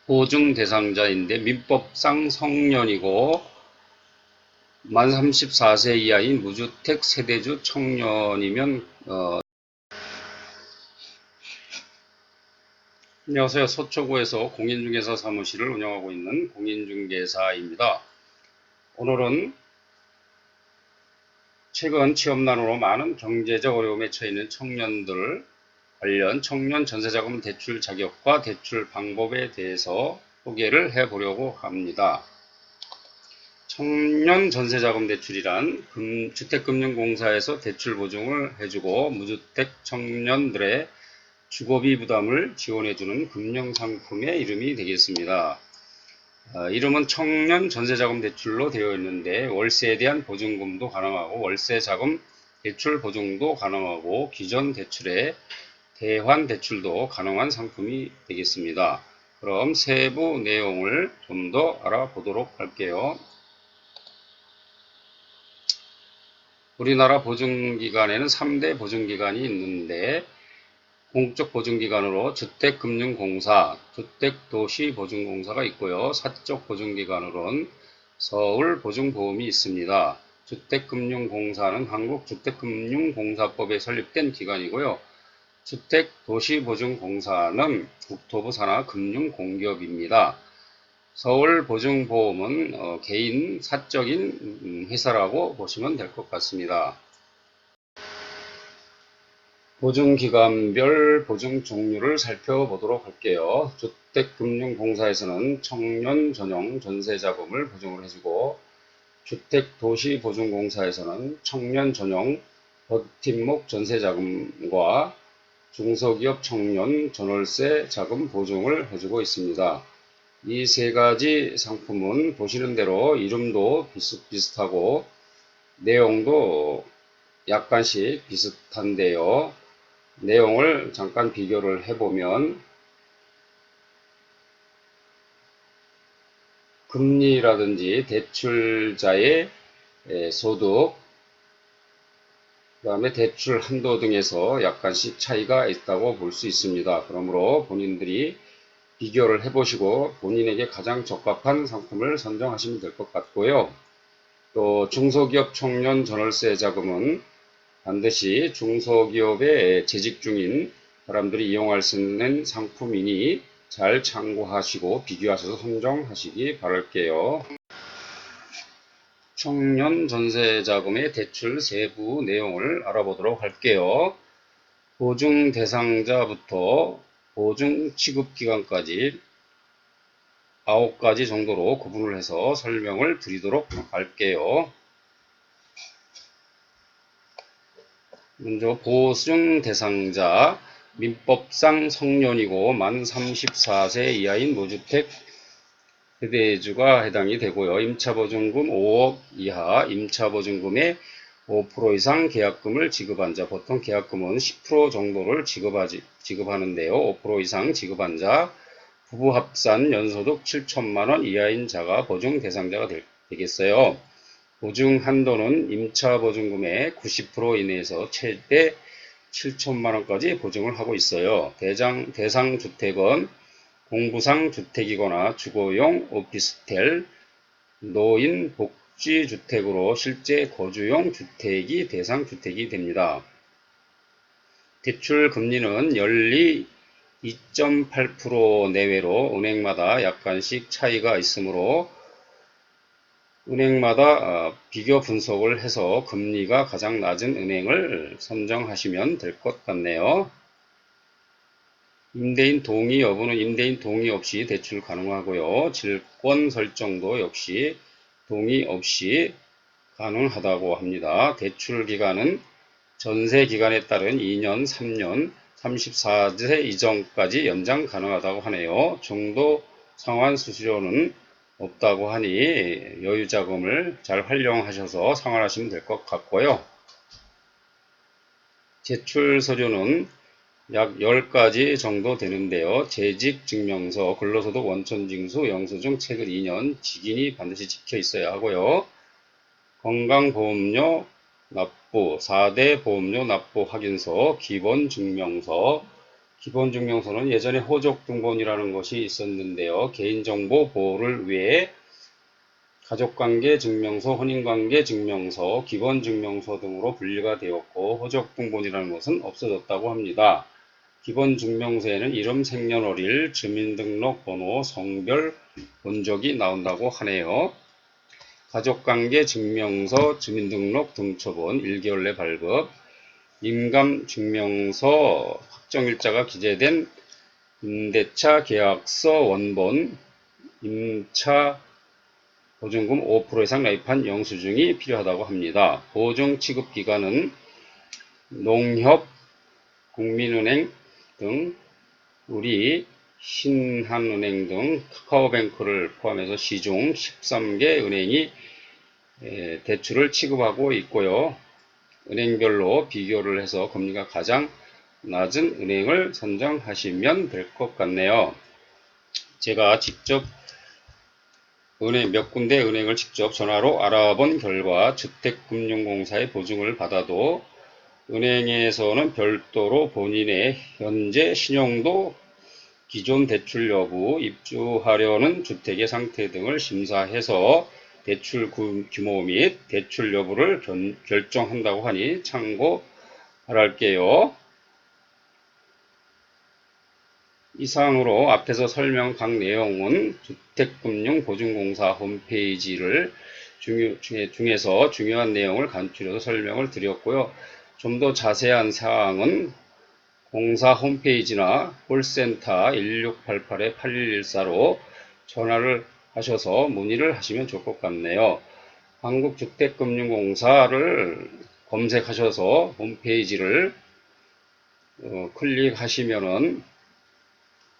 보증 대상자인데 민법상 성년이고 만 34세 이하인 무주택 세대주 청년이면 안녕하세요. 서초구에서 공인중개사 사무실을 운영하고 있는 공인중개사입니다. 오늘은 최근 취업난으로 많은 경제적 어려움에 처해 있는 청년들 관련 청년 전세자금 대출 자격과 대출 방법에 대해서 소개를 해보려고 합니다. 청년 전세자금 대출이란 주택금융공사에서 대출 보증을 해주고 무주택 청년들의 주거비 부담을 지원해주는 금융상품의 이름이 되겠습니다. 이름은 청년 전세자금 대출로 되어 있는데 월세에 대한 보증금도 가능하고 월세자금 대출 보증도 가능하고 기존 대출에 대환 대출도 가능한 상품이 되겠습니다. 그럼 세부 내용을 좀 더 알아보도록 할게요. 우리나라 보증기관에는 3대 보증기관이 있는데 공적 보증기관으로 주택금융공사, 주택도시보증공사가 있고요. 사적 보증기관으로는 서울보증보험이 있습니다. 주택금융공사는 한국주택금융공사법에 설립된 기관이고요. 주택도시보증공사는 국토부 산하 금융공기업입니다. 서울보증보험은 개인 사적인 회사라고 보시면 될 것 같습니다. 보증기관별 보증 종류를 살펴보도록 할게요. 주택금융공사에서는 청년 전용 전세자금을 보증을 해주고 주택도시보증공사에서는 청년 전용 버팀목 전세자금과 중소기업 청년 전월세 자금 보증을 해주고 있습니다. 이 세 가지 상품은 보시는 대로 이름도 비슷비슷하고 내용도 약간씩 비슷한데요. 내용을 잠깐 비교를 해보면 금리라든지 대출자의 소득, 그 다음에 대출 한도 등에서 약간씩 차이가 있다고 볼 수 있습니다. 그러므로 본인들이 비교를 해보시고 본인에게 가장 적합한 상품을 선정하시면 될 것 같고요. 또 중소기업 청년 전월세 자금은 반드시 중소기업에 재직 중인 사람들이 이용할 수 있는 상품이니 잘 참고하시고 비교하셔서 선정하시기 바랄게요. 청년 전세자금의 대출 세부 내용을 알아보도록 할게요. 보증 대상자부터 보증 취급기간까지 9가지 정도로 구분을 해서 설명을 드리도록 할게요. 먼저 보증 대상자, 민법상 성년이고 만 34세 이하인 무주택 세대주가 해당이 되고요. 임차보증금 5억 이하, 임차보증금의 5% 이상 계약금을 지급한 자, 보통 계약금은 10% 정도를 지급하는데요. 5% 이상 지급한 자, 부부 합산 연소득 7천만원 이하인 자가 보증 대상자가 되겠어요. 보증 한도는 임차보증금의 90% 이내에서 최대 7천만원까지 보증을 하고 있어요. 대상 주택은 공부상 주택이거나 주거용 오피스텔, 노인 복지주택으로 실제 거주용 주택이 대상 주택이 됩니다. 대출 금리는 연리 2.8% 내외로 은행마다 약간씩 차이가 있으므로 은행마다 비교 분석을 해서 금리가 가장 낮은 은행을 선정하시면 될 것 같네요. 임대인 동의 여부는 임대인 동의 없이 대출 가능하고요. 질권 설정도 역시 동의 없이 가능하다고 합니다. 대출 기간은 전세 기간에 따른 2년, 3년, 34세 이전까지 연장 가능하다고 하네요. 중도 상환 수수료는 없다고 하니 여유자금을 잘 활용하셔서 상환하시면 될 것 같고요. 제출 서류는 약 10가지 정도 되는데요. 재직증명서, 근로소득 원천징수, 영수증 최근 2년, 직인이 반드시 찍혀 있어야 하고요. 건강보험료 납부, 4대 보험료 납부 확인서, 기본증명서, 기본증명서는 예전에 호적등본이라는 것이 있었는데요. 개인정보 보호를 위해 가족관계증명서, 혼인관계증명서, 기본증명서 등으로 분리가 되었고 호적등본이라는 것은 없어졌다고 합니다. 기본증명서에는 이름, 생년월일, 주민등록번호, 성별, 본적이 나온다고 하네요. 가족관계증명서, 주민등록 등초본 1개월 내 발급, 임감증명서, 확정일자가 기재된 임대차 계약서 원본, 임차 보증금 5% 이상 납입한 영수증이 필요하다고 합니다. 보증 취급 기관은 농협, 국민은행 등 우리 신한은행 등 카카오뱅크를 포함해서 시중 13개 은행이 대출을 취급하고 있고요. 은행별로 비교를 해서 금리가 가장 낮은 은행을 선정하시면 될 것 같네요. 제가 직접 몇 군데 은행을 직접 전화로 알아본 결과 주택금융공사의 보증을 받아도 은행에서는 별도로 본인의 현재 신용도, 기존 대출 여부, 입주하려는 주택의 상태 등을 심사해서 대출 규모 및 대출 여부를 결정한다고 하니 참고하랄게요. 이상으로 앞에서 설명 각 내용은 주택금융보증공사 홈페이지를 중에서 중요한 내용을 간추려서 설명을 드렸고요. 좀 더 자세한 사항은 공사 홈페이지나 콜센터 1688-8114로 전화를 하셔서 문의를 하시면 좋을 것 같네요. 한국주택금융공사를 검색하셔서 홈페이지를 클릭하시면은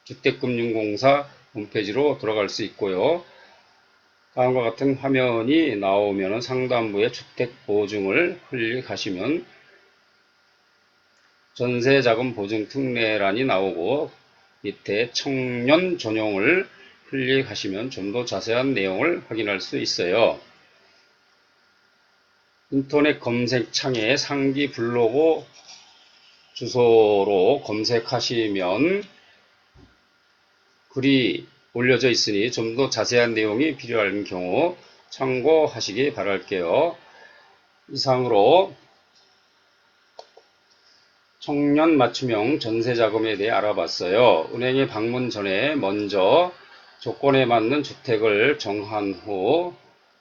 주택금융공사 홈페이지로 들어갈 수 있고요. 다음과 같은 화면이 나오면 상단부에 주택보증을 클릭하시면 전세자금 보증 특례란이 나오고 밑에 청년 전용을 클릭하시면 좀 더 자세한 내용을 확인할 수 있어요. 인터넷 검색창에 상기 블로그 주소로 검색하시면 글이 올려져 있으니 좀 더 자세한 내용이 필요한 경우 참고하시기 바랄게요. 이상으로 청년 맞춤형 전세자금에 대해 알아봤어요. 은행에 방문 전에 먼저 조건에 맞는 주택을 정한 후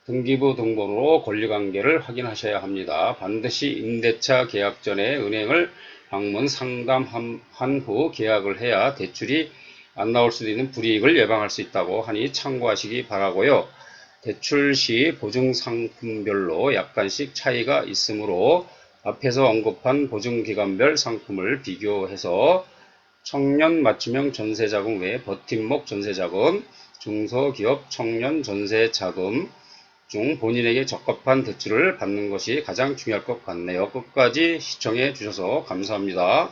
등기부 등본으로 권리관계를 확인하셔야 합니다. 반드시 임대차 계약 전에 은행을 방문 상담한 후 계약을 해야 대출이 안 나올 수도 있는 불이익을 예방할 수 있다고 하니 참고하시기 바라고요. 대출 시 보증상품별로 약간씩 차이가 있으므로 앞에서 언급한 보증기간별 상품을 비교해서 청년 맞춤형 전세자금 외에 버팀목 전세자금, 중소기업 청년 전세자금 중 본인에게 적합한 대출을 받는 것이 가장 중요할 것 같네요. 끝까지 시청해 주셔서 감사합니다.